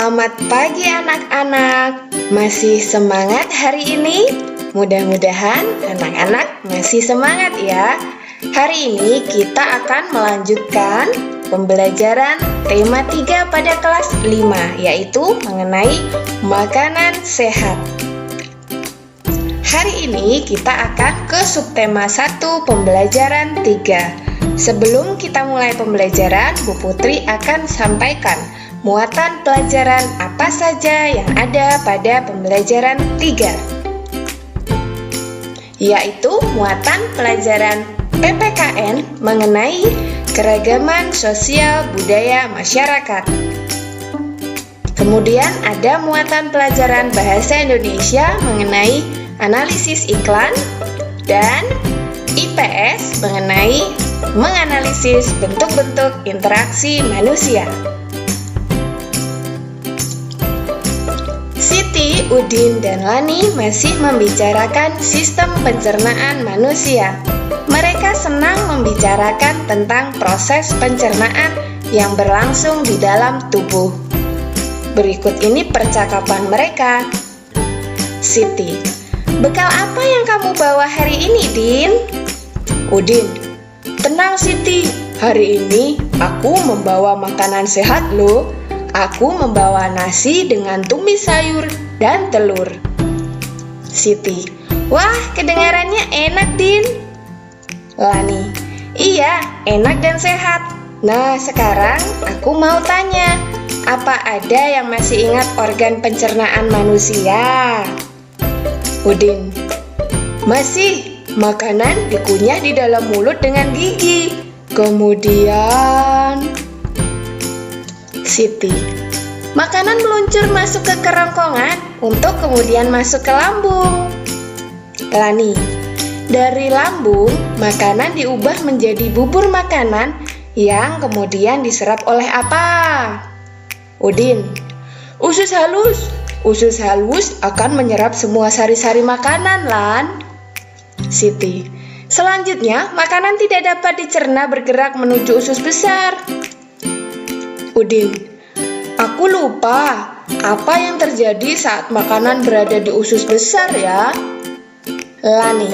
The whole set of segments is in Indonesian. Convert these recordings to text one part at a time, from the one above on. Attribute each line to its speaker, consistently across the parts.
Speaker 1: Selamat pagi anak-anak. Masih semangat hari ini? Mudah-mudahan anak-anak masih semangat ya. Hari ini kita akan melanjutkan pembelajaran tema 3 pada kelas 5, yaitu mengenai makanan sehat. Hari ini kita akan ke subtema 1 pembelajaran 3. Sebelum kita mulai pembelajaran, Bu Putri akan sampaikan muatan pelajaran apa saja yang ada pada pembelajaran 3, yaitu muatan pelajaran PPKN mengenai keragaman sosial budaya masyarakat. Kemudian ada muatan pelajaran bahasa Indonesia mengenai analisis iklan, dan IPS mengenai menganalisis bentuk-bentuk interaksi manusia. Siti, Udin, dan Lani masih membicarakan sistem pencernaan manusia. Mereka senang membicarakan tentang proses pencernaan yang berlangsung di dalam tubuh. Berikut ini percakapan mereka. Siti, bekal apa yang kamu bawa hari ini, Din? Udin, tenang Siti, hari ini aku membawa makanan sehat loh. Aku membawa nasi dengan tumis sayur dan telur. Siti, wah kedengarannya enak, Din. Lani, iya enak dan sehat. Nah sekarang aku mau tanya, apa ada yang masih ingat organ pencernaan manusia? Udin, masih. Makanan dikunyah di dalam mulut dengan gigi. Kemudian Siti, makanan meluncur masuk ke kerongkongan untuk kemudian masuk ke lambung. Lani, dari lambung makanan diubah menjadi bubur makanan yang kemudian diserap oleh apa? Udin, usus halus. Usus halus akan menyerap semua sari-sari makanan, Lan. Siti, selanjutnya makanan tidak dapat dicerna bergerak menuju usus besar. Udin, aku lupa apa yang terjadi saat makanan berada di usus besar ya. Lani,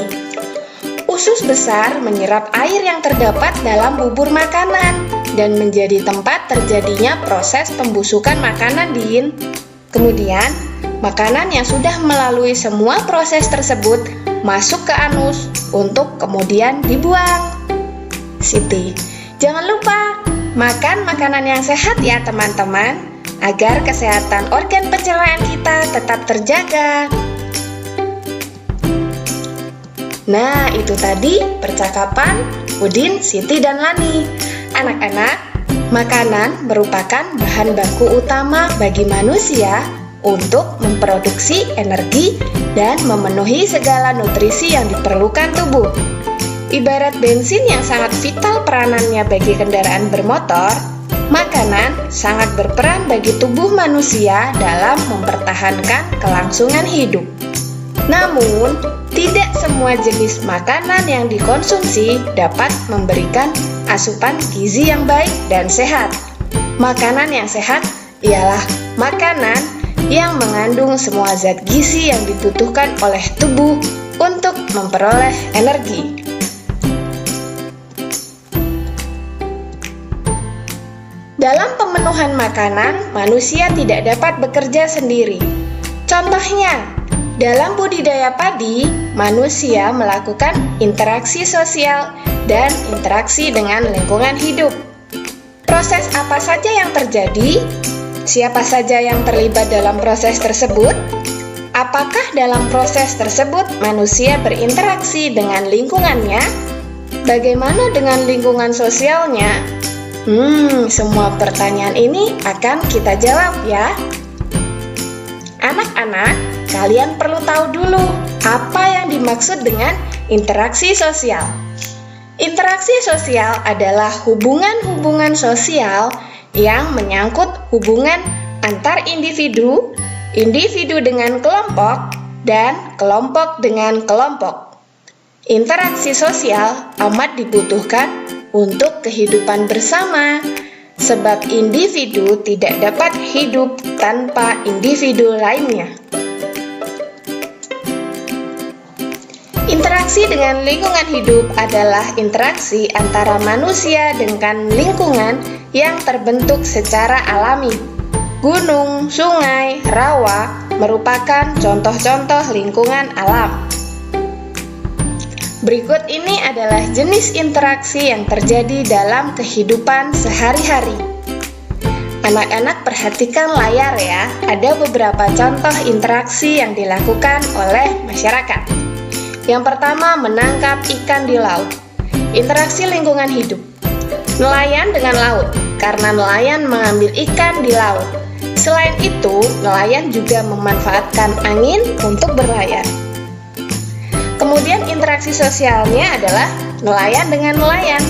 Speaker 1: usus besar menyerap air yang terdapat dalam bubur makanan dan menjadi tempat terjadinya proses pembusukan makanan, Din. Kemudian, makanan yang sudah melalui semua proses tersebut masuk ke anus untuk kemudian dibuang. Siti, jangan lupa makan makanan yang sehat ya teman-teman, agar kesehatan organ pencernaan kita tetap terjaga. Nah, itu tadi percakapan Udin, Siti, dan Lani. Anak-anak, makanan merupakan bahan baku utama bagi manusia untuk memproduksi energi dan memenuhi segala nutrisi yang diperlukan tubuh. Ibarat bensin yang sangat vital peranannya bagi kendaraan bermotor, makanan sangat berperan bagi tubuh manusia dalam mempertahankan kelangsungan hidup. Namun, tidak semua jenis makanan yang dikonsumsi dapat memberikan asupan gizi yang baik dan sehat. Makanan yang sehat ialah makanan yang mengandung semua zat gizi yang dibutuhkan oleh tubuh untuk memperoleh energi. Dalam pemenuhan makanan, manusia tidak dapat bekerja sendiri. Contohnya, dalam budidaya padi, manusia melakukan interaksi sosial dan interaksi dengan lingkungan hidup. Proses apa saja yang terjadi? Siapa saja yang terlibat dalam proses tersebut? Apakah dalam proses tersebut manusia berinteraksi dengan lingkungannya? Bagaimana dengan lingkungan sosialnya? Semua pertanyaan ini akan kita jawab ya. Anak-anak, kalian perlu tahu dulu apa yang dimaksud dengan interaksi sosial. Interaksi sosial adalah hubungan-hubungan sosial yang menyangkut hubungan antar individu, individu dengan kelompok, dan kelompok dengan kelompok. Interaksi sosial amat dibutuhkan untuk kehidupan bersama. sebab individu tidak dapat hidup tanpa individu lainnya. Interaksi dengan lingkungan hidup adalah interaksi antara manusia dengan lingkungan yang terbentuk secara alami. Gunung, sungai, rawa merupakan contoh-contoh lingkungan alam. Berikut ini adalah jenis interaksi yang terjadi dalam kehidupan sehari-hari. Anak-anak perhatikan layar ya, ada beberapa contoh interaksi yang dilakukan oleh masyarakat. Yang pertama, menangkap ikan di laut. Interaksi lingkungan hidup. Nelayan dengan laut, karena nelayan mengambil ikan di laut. Selain itu, nelayan juga memanfaatkan angin untuk berlayar. Kemudian interaksi sosialnya adalah nelayan dengan nelayan,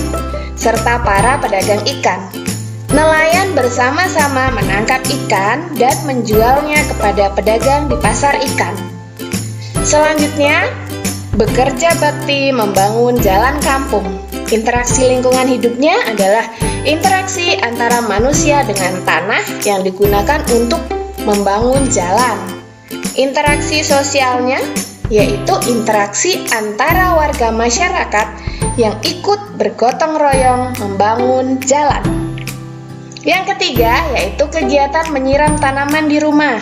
Speaker 1: serta para pedagang ikan. Nelayan bersama-sama menangkap ikan dan menjualnya kepada pedagang di pasar ikan. Selanjutnya, bekerja bakti membangun jalan kampung. Interaksi lingkungan hidupnya adalah interaksi antara manusia dengan tanah yang digunakan untuk membangun jalan. Interaksi sosialnya yaitu interaksi antara warga masyarakat yang ikut bergotong royong membangun jalan. Yang ketiga yaitu kegiatan menyiram tanaman di rumah.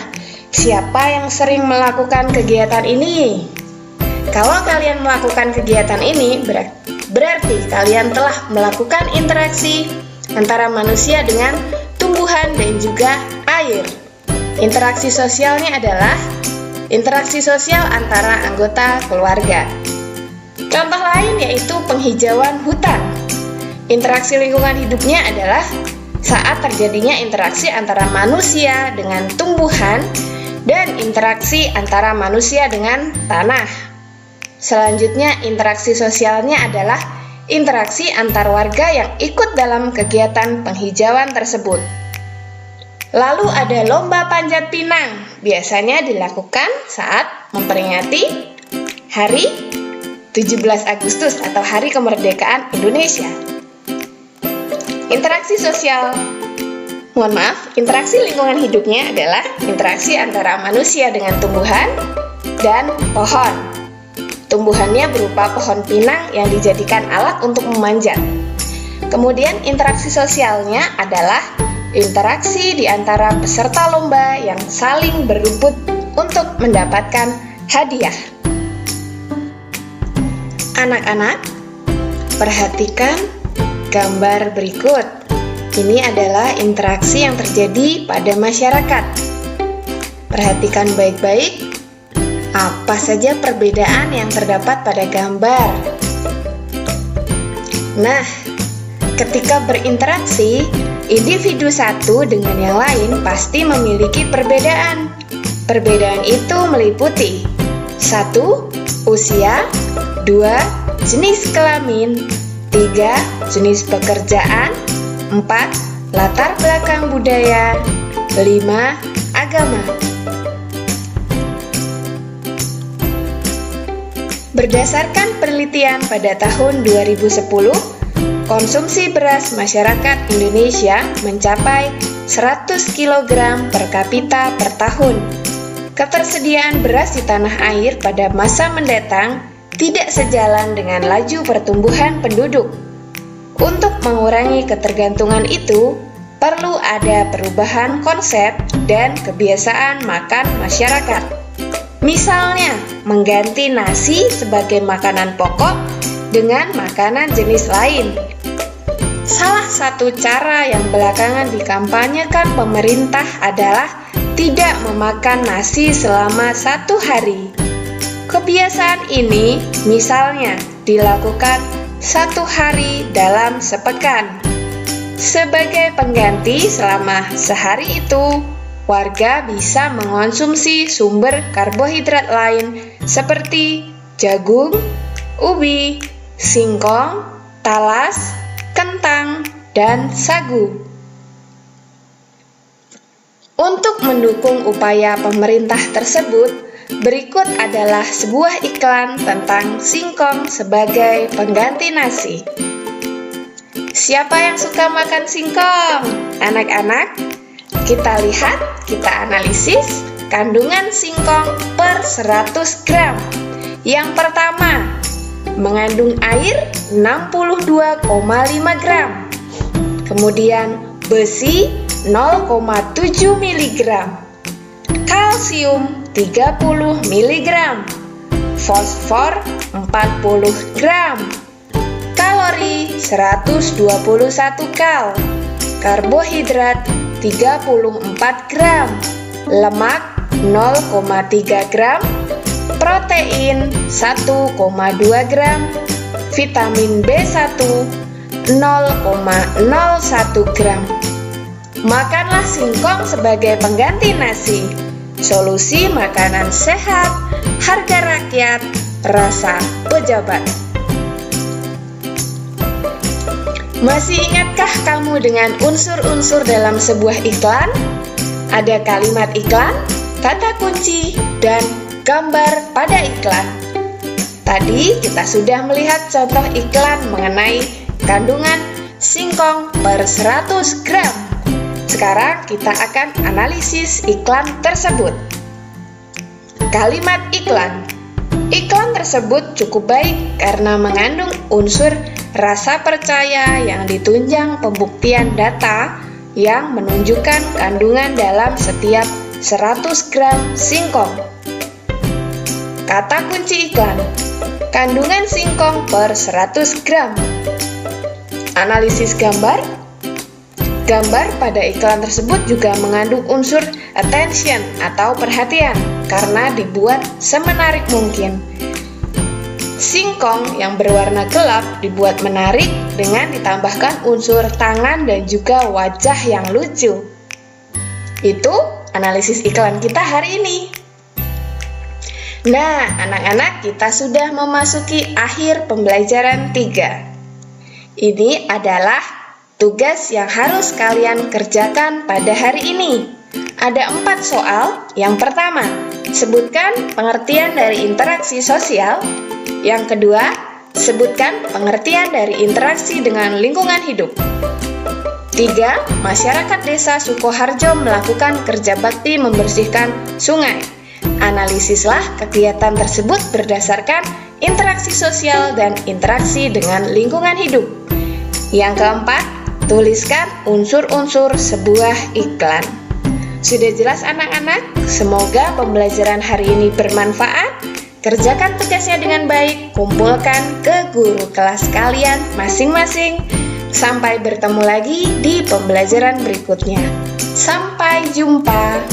Speaker 1: Siapa yang sering melakukan kegiatan ini? Kalau kalian melakukan kegiatan ini, berarti kalian telah melakukan interaksi antara manusia dengan tumbuhan dan juga air. Interaksi sosialnya adalah interaksi sosial antara anggota keluarga. Contoh lain yaitu penghijauan hutan. Interaksi lingkungan hidupnya adalah saat terjadinya interaksi antara manusia dengan tumbuhan dan interaksi antara manusia dengan tanah. Selanjutnya, interaksi sosialnya adalah interaksi antar warga yang ikut dalam kegiatan penghijauan tersebut. Lalu ada lomba panjat pinang, biasanya dilakukan saat memperingati Hari 17 Agustus atau Hari Kemerdekaan Indonesia. Interaksi interaksi lingkungan hidupnya adalah interaksi antara manusia dengan tumbuhan dan pohon. Tumbuhannya berupa pohon pinang yang dijadikan alat untuk memanjat. Kemudian interaksi sosialnya adalah interaksi di antara peserta lomba yang saling berebut untuk mendapatkan hadiah. Anak-anak, perhatikan gambar berikut. Ini adalah interaksi yang terjadi pada masyarakat. Perhatikan baik-baik apa saja perbedaan yang terdapat pada gambar. Nah, ketika berinteraksi, individu satu dengan yang lain pasti memiliki perbedaan. Perbedaan itu meliputi 1. Usia 2. Jenis kelamin 3. Jenis pekerjaan 4. Latar belakang budaya 5. Agama. Berdasarkan penelitian pada tahun 2010, konsumsi beras masyarakat Indonesia mencapai 100 kg per kapita per tahun. Ketersediaan beras di tanah air pada masa mendatang tidak sejalan dengan laju pertumbuhan penduduk. Untuk mengurangi ketergantungan itu, perlu ada perubahan konsep dan kebiasaan makan masyarakat. Misalnya, mengganti nasi sebagai makanan pokok dengan makanan jenis lain. Salah satu cara yang belakangan dikampanyekan pemerintah adalah tidak memakan nasi selama 1 hari. Kebiasaan ini misalnya dilakukan 1 hari dalam sepekan. Sebagai pengganti selama sehari itu, warga bisa mengonsumsi sumber karbohidrat lain seperti jagung, ubi, singkong, talas, kentang, dan sagu. Untuk mendukung upaya pemerintah tersebut, berikut adalah sebuah iklan tentang singkong sebagai pengganti nasi. Siapa yang suka makan singkong? Anak-anak, kita lihat, kita analisis kandungan singkong per 100 gram. Yang pertama, mengandung air 62,5 gram. Kemudian besi 0,7 mg, kalsium 30 mg, fosfor 40 gram, kalori 121 kal, karbohidrat 34 gram, lemak 0,3 gram, protein 1,2 gram, vitamin B1 0,01 gram. Makanlah singkong sebagai pengganti nasi. Solusi makanan sehat, harga rakyat, rasa pejabat. Masih ingatkah kamu dengan unsur-unsur dalam sebuah iklan? Ada kalimat iklan, kata kunci, dan gambar pada iklan. Tadi kita sudah melihat contoh iklan mengenai kandungan singkong per 100 gram. Sekarang kita akan analisis iklan tersebut. Kalimat iklan. Iklan tersebut cukup baik karena mengandung unsur rasa percaya yang ditunjang pembuktian data yang menunjukkan kandungan dalam setiap 100 gram singkong. Kata kunci iklan, kandungan singkong per 100 gram. Analisis gambar. Gambar pada iklan tersebut juga mengandung unsur attention atau perhatian karena dibuat semenarik mungkin. Singkong yang berwarna gelap dibuat menarik dengan ditambahkan unsur tangan dan juga wajah yang lucu. Itu analisis iklan kita hari ini. Nah, anak-anak, kita sudah memasuki akhir pembelajaran 3. Ini adalah tugas yang harus kalian kerjakan pada hari ini. Ada 4 soal. Yang pertama, sebutkan pengertian dari interaksi sosial. Yang kedua, sebutkan pengertian dari interaksi dengan lingkungan hidup. 3. Masyarakat desa Sukoharjo melakukan kerja bakti membersihkan sungai. Analisislah kegiatan tersebut berdasarkan interaksi sosial dan interaksi dengan lingkungan hidup. Yang keempat, tuliskan unsur-unsur sebuah iklan. Sudah jelas anak-anak? Semoga pembelajaran hari ini bermanfaat. Kerjakan tugasnya dengan baik, kumpulkan ke guru kelas kalian masing-masing. Sampai bertemu lagi di pembelajaran berikutnya. Sampai jumpa.